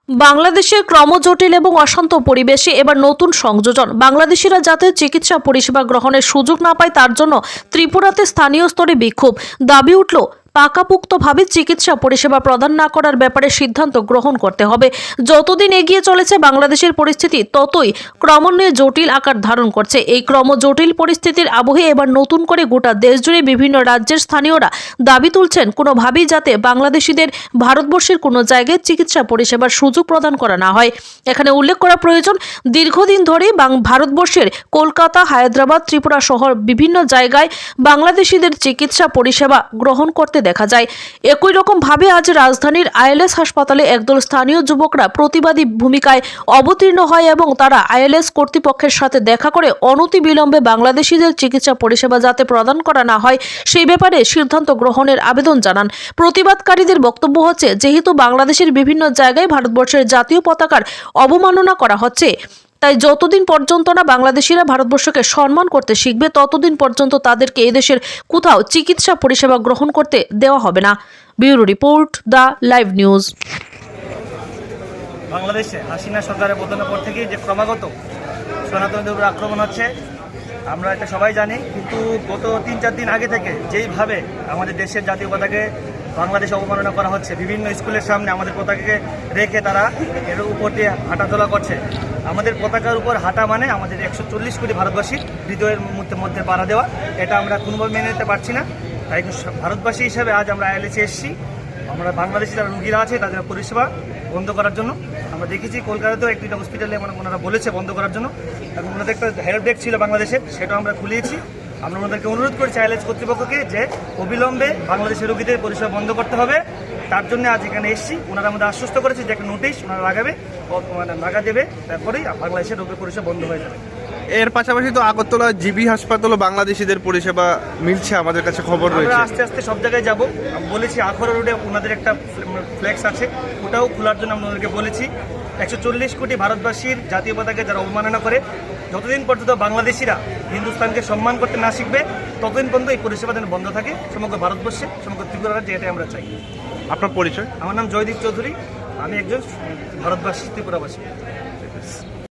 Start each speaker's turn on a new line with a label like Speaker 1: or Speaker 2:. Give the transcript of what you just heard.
Speaker 1: বাংলাদেশের ক্রমজটিল এবং অশান্ত পরিবেশে এবার নতুন সংযোজন। বাংলাদেশিরা যাতে চিকিৎসা পরিষেবা গ্রহণের সুযোগ না পায় তার জন্য ত্রিপুরাতে স্থানীয় স্তরে বিক্ষোভ। দাবি উঠল, পাকাপোক্তভাবে চিকিৎসা পরিষেবা প্রদান না করার ব্যাপারে সিদ্ধান্ত গ্রহণ করতে হবে। যতদিন এগিয়ে চলেছে বাংলাদেশের পরিস্থিতি ততই ক্রমান্বয়ে জটিল আকার ধারণ করছে। এই ক্রমজটিল পরিস্থিতির আবহে এবার নতুন করে গোটা দেশ জুড়ে বিভিন্ন রাজ্যের স্থানীয়রা দাবি তুলছেন, কোনোভাবেই যাতে বাংলাদেশিদের ভারতবর্ষের কোনো জায়গায় চিকিৎসা পরিষেবার সুযোগ প্রদান করা না হয়। এখানে উল্লেখ করা প্রয়োজন, দীর্ঘদিন ধরে ভারতবর্ষের কলকাতা, হায়দ্রাবাদ, ত্রিপুরা সহ বিভিন্ন জায়গায় বাংলাদেশিদের চিকিৎসা পরিষেবা গ্রহণ করতে দেখা যায়। একই রকম ভাবে আজ রাজধানীর আইএলএস হাসপাতালে একদল স্থানীয় যুবকরা প্রতিবাদী ভূমিকায় অবতীর্ণ হয় এবং তারা আইএলএস কর্তৃপক্ষের সাথে দেখা করে অনতিবিলম্বে বাংলাদেশিদের চিকিৎসা পরিষেবা যাতে প্রদান করা না হয় সেই ব্যাপারে সিদ্ধান্ত গ্রহণের আবেদন জানান। প্রতিবাদকারীদের বক্তব্য হচ্ছে, যেহেতু বাংলাদেশের বিভিন্ন জায়গায় ভারতবর্ষের জাতীয় পতাকার অবমাননা করা হচ্ছে, তাই যতদিন পর্যন্ত না বাংলাদেশিরা ভারতবর্ষকে সম্মান করতে শিখবে ততদিন পর্যন্ত তাদেরকে এদেশের কোথাও চিকিৎসা পরিষেবা গ্রহণ করতে দেওয়া হবে না। Bureau report, the live news.
Speaker 2: বাংলাদেশে হাসিনা সরকারের পতনের পর থেকেই যে ক্রমাগত সনাতনীদের উপর আক্রমণ হচ্ছে আমরা এটা সবাই জানি, কিন্তু গত 3-4 দিন আগে থেকে যেইভাবে আমাদের দেশের জাতীয় পতাকাকে বাংলাদেশে অবমাননা করা হচ্ছে, বিভিন্ন স্কুলের সামনে আমাদের পতাকাকে রেখে তারা এর উপর দিয়ে হাঁটাচলা করছে। আমাদের পতাকার উপর হাঁটা মানে আমাদের 140 কোটি ভারতবাসীর হৃদয়ের মধ্যে পাড়া দেওয়া, এটা আমরা কোনোভাবে মেনে নিতে পারছি না। তাই ভারতবাসী হিসেবে আজ আমরা আইএলএসে এসেছি। আমরা বাংলাদেশি যারা রুগীরা আছে তাদের পরিষেবা বন্ধ করার জন্য। আমরা দেখেছি কলকাতাতেও একটি হসপিটালে ওনারা বলেছে বন্ধ করার জন্য, এবং ওনাদের একটা হেল্প ডেস্ক ছিল বাংলাদেশের, সেটাও আমরা খুলিয়েছি। আমরা ওনাদেরকে অনুরোধ করেছি আইএলএস কর্তৃপক্ষকে যে অবিলম্বে বাংলাদেশের রোগীদের পরিষেবা বন্ধ করতে হবে। তার জন্য আজ এখানে এসেছি। ওনারা আমাদের আশ্বস্ত করেছে যে একটা নোটিশ ওনারা লাগা দেবে, তারপরেই বাংলাদেশের রোগীর পরিষেবা বন্ধ হয়ে যাবে।
Speaker 3: এর পাশাপাশি তো আগরতলা জিবি হাসপাতালও বাংলাদেশিদের পরিষেবা মিলছে, আমাদের কাছে খবর রয়েছে।
Speaker 2: আমরা আস্তে আস্তে সব জায়গায় যাব। আমি বলেছি আখড়া রোডে ওনাদের একটা ফ্লেক্স আছে, ওটাও খোলার জন্য আমরা ওদেরকে বলেছি। 140 কোটি ভারতবাসীর জাতীয় পতাকাকে যারা অবমাননা করে, যতদিন পর্যন্ত বাংলাদেশিরা হিন্দুস্তানকে সম্মান করতে না শিখবে ততদিন পর্যন্ত এই পরিষেবা যেন বন্ধ থাকে সমগ্র ভারতবর্ষে, সমগ্র ত্রিপুরা রাজ্যে, এটাই আমরা চাই।
Speaker 3: আপনার পরিচয়?
Speaker 2: আমার নাম জয়দীপ চৌধুরী, আমি একজন ভারতবাসী, ত্রিপুরাবাসী।